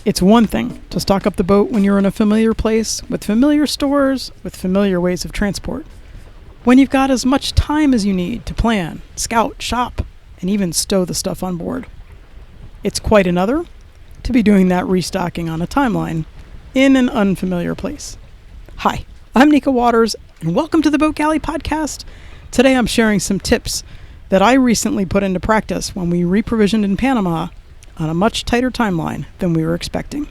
It's one thing to stock up the boat when you're in a familiar place, with familiar stores, with familiar ways of transport. When you've got as much time as you need to plan, scout, shop, and even stow the stuff on board. It's quite another to be doing that restocking on a timeline in an unfamiliar place. Hi, I'm Nika Waters, and welcome to the Boat Galley Podcast. Today I'm sharing some tips that I recently put into practice when we reprovisioned in Panama on a much tighter timeline than we were expecting.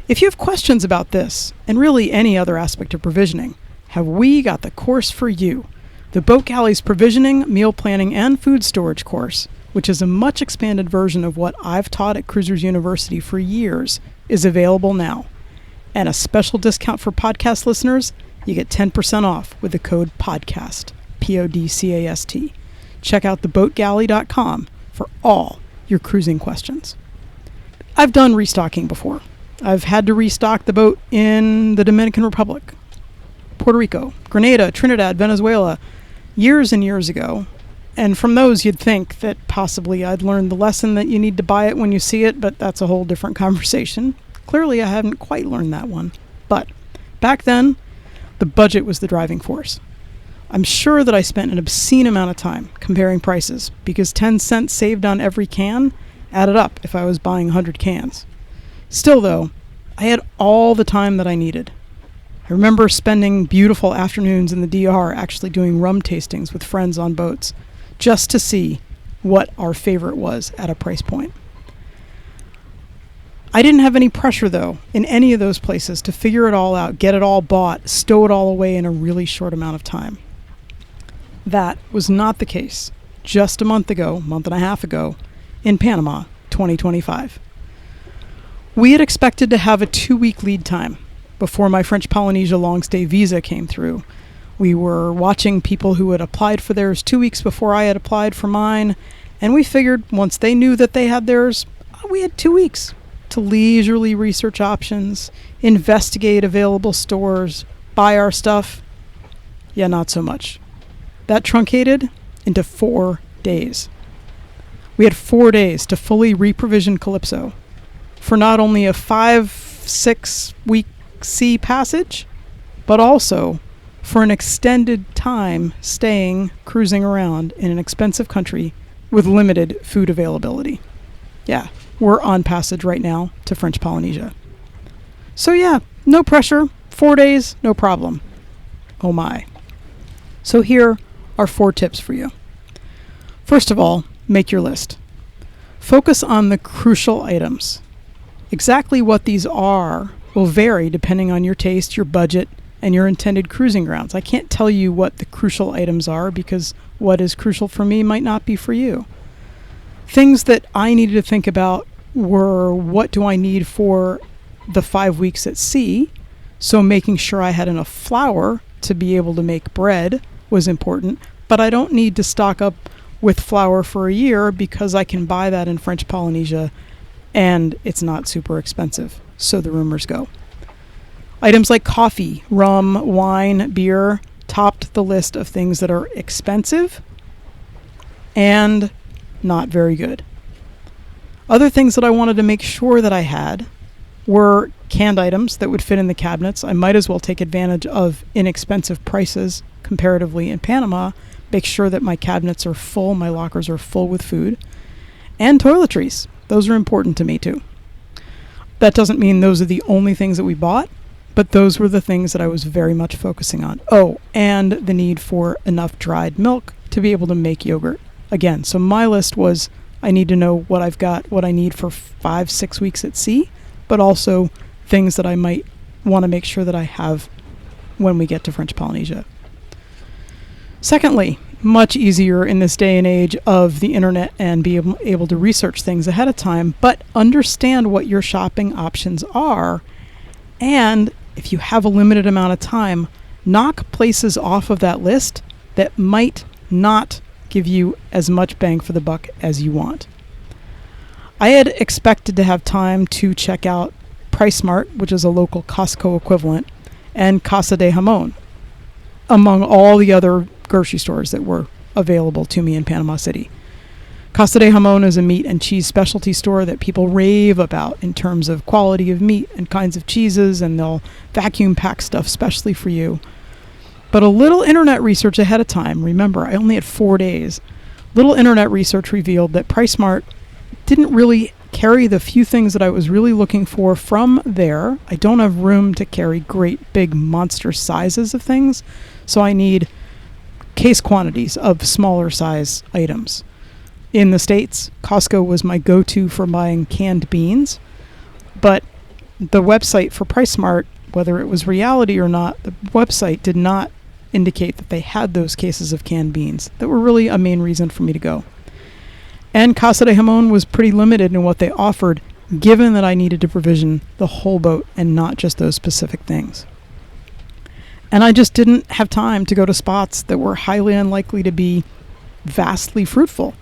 If you have questions about this, and really any other aspect of provisioning, have we got the course for you. The Boat Galley's Provisioning, Meal Planning, and Food Storage course, which is a much expanded version of what I've taught at Cruisers University for years, is available now. And a special discount for podcast listeners, you get 10% off with the code PODCAST, PODCAST. Check out theboatgalley.com for all your cruising questions. I've done restocking before. I've had to restock the boat in the Dominican Republic, Puerto Rico, Grenada, Trinidad, Venezuela, years and years ago. And from those, you'd think that possibly I'd learned the lesson that you need to buy it when you see it, but that's a whole different conversation. Clearly, I haven't quite learned that one. But back then, the budget was the driving force. I'm sure that I spent an obscene amount of time comparing prices because 10 cents saved on every can added up if I was buying 100 cans. Still, though, I had all the time that I needed. I remember spending beautiful afternoons in the DR actually doing rum tastings with friends on boats just to see what our favorite was at a price point. I didn't have any pressure, though, in any of those places to figure it all out, get it all bought, stow it all away in a really short amount of time. That was not the case just a month and a half ago, in Panama, 2025. We had expected to have a 2-week lead time before my French Polynesia long-stay visa came through. We were watching people who had applied for theirs 2 weeks before I had applied for mine, and we figured once they knew that they had theirs, we had 2 weeks to leisurely research options, investigate available stores, buy our stuff. Yeah, not so much. That truncated into 4 days. We had 4 days to fully reprovision Calypso for not only a 5-6 week sea passage, but also for an extended time cruising around in an expensive country with limited food availability. Yeah, we're on passage right now to French Polynesia. So yeah, no pressure, 4 days, no problem. Oh my. So here are 4 tips for you. First of all, make your list. Focus on the crucial items. Exactly what these are will vary depending on your taste, your budget, and your intended cruising grounds. I can't tell you what the crucial items are because what is crucial for me might not be for you. Things that I needed to think about were, what do I need for the 5 weeks at sea? So making sure I had enough flour to be able to make bread was important, but I don't need to stock up with flour for a year because I can buy that in French Polynesia and it's not super expensive, so the rumors go. Items like coffee, rum, wine, beer topped the list of things that are expensive and not very good. Other things that I wanted to make sure that I had were canned items that would fit in the cabinets. I might as well take advantage of inexpensive prices comparatively in Panama, make sure that my cabinets are full, my lockers are full with food, and toiletries. Those are important to me too. That doesn't mean those are the only things that we bought, but those were the things that I was very much focusing on. Oh, and the need for enough dried milk to be able to make yogurt. Again, so my list was, I need to know what I've got, what I need for 5-6 weeks at sea, but also things that I might want to make sure that I have when we get to French Polynesia. Secondly, much easier in this day and age of the internet and be able to research things ahead of time, but understand what your shopping options are. And if you have a limited amount of time, knock places off of that list that might not give you as much bang for the buck as you want. I had expected to have time to check out PriceSmart, which is a local Costco equivalent, and Casa de Jamon, among all the other grocery stores that were available to me in Panama City. Casa de Jamon is a meat and cheese specialty store that people rave about in terms of quality of meat and kinds of cheeses, and they'll vacuum pack stuff specially for you. But a little internet research ahead of time, remember, I only had 4 days, little internet research revealed that PriceSmart didn't really carry the few things that I was really looking for from there. I don't have room to carry great big monster sizes of things, so I need case quantities of smaller size items. In the States, Costco was my go-to for buying canned beans, but the website for PriceSmart, whether it was reality or not, the website did not indicate that they had those cases of canned beans that were really a main reason for me to go. And Casa de Jamon was pretty limited in what they offered, given that I needed to provision the whole boat and not just those specific things. And I just didn't have time to go to spots that were highly unlikely to be vastly fruitful.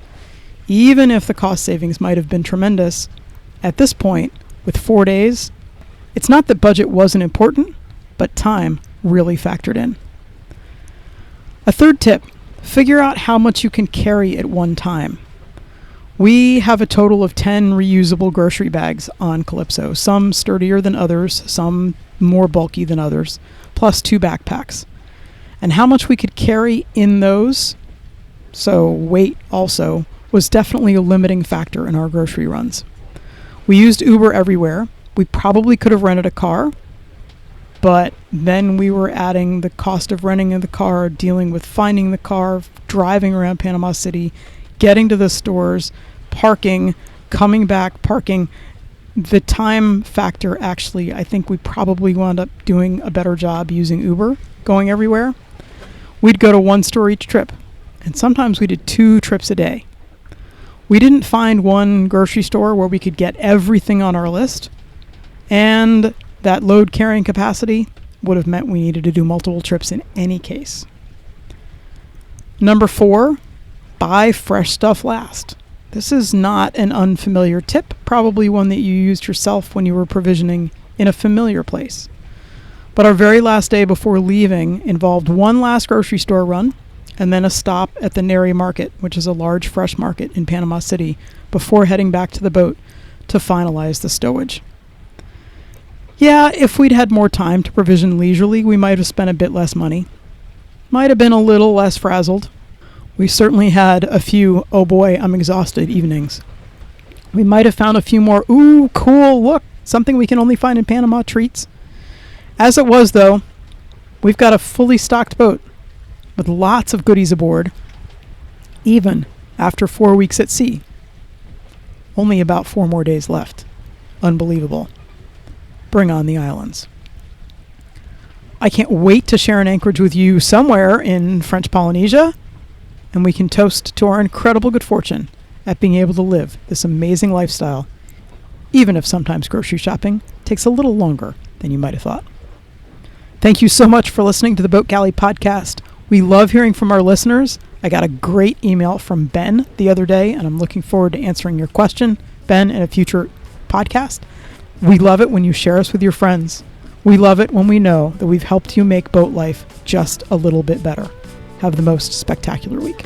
Even if the cost savings might have been tremendous, at this point, with 4 days, it's not that budget wasn't important, but time really factored in. A third tip, figure out how much you can carry at one time. We have a total of 10 reusable grocery bags on Calypso, some sturdier than others, some more bulky than others, plus 2 backpacks. And how much we could carry in those, so weight also, was definitely a limiting factor in our grocery runs. We used Uber everywhere. We probably could have rented a car, but then we were adding the cost of renting the car, dealing with finding the car, driving around Panama City, getting to the stores, parking, coming back, parking. The time factor, actually, I think we probably wound up doing a better job using Uber, going everywhere. We'd go to one store each trip, and sometimes we did 2 trips a day. We didn't find one grocery store where we could get everything on our list, and that load carrying capacity would have meant we needed to do multiple trips in any case. Number 4, buy fresh stuff last. This is not an unfamiliar tip, probably one that you used yourself when you were provisioning in a familiar place. But our very last day before leaving involved one last grocery store run, and then a stop at the Neri Market, which is a large fresh market in Panama City, before heading back to the boat to finalize the stowage. Yeah, if we'd had more time to provision leisurely, we might have spent a bit less money. Might have been a little less frazzled. We certainly had a few, oh boy, I'm exhausted evenings. We might have found a few more, ooh, cool, look, something we can only find in Panama treats. As it was, though, we've got a fully stocked boat with lots of goodies aboard, even after 4 weeks at sea. Only about 4 more days left. Unbelievable. Bring on the islands. I can't wait to share an anchorage with you somewhere in French Polynesia, and we can toast to our incredible good fortune at being able to live this amazing lifestyle, even if sometimes grocery shopping takes a little longer than you might have thought. Thank you so much for listening to the Boat Galley podcast. We love hearing from our listeners. I got a great email from Ben the other day, and I'm looking forward to answering your question, Ben, in a future podcast. We love it when you share us with your friends. We love it when we know that we've helped you make boat life just a little bit better. Have the most spectacular week.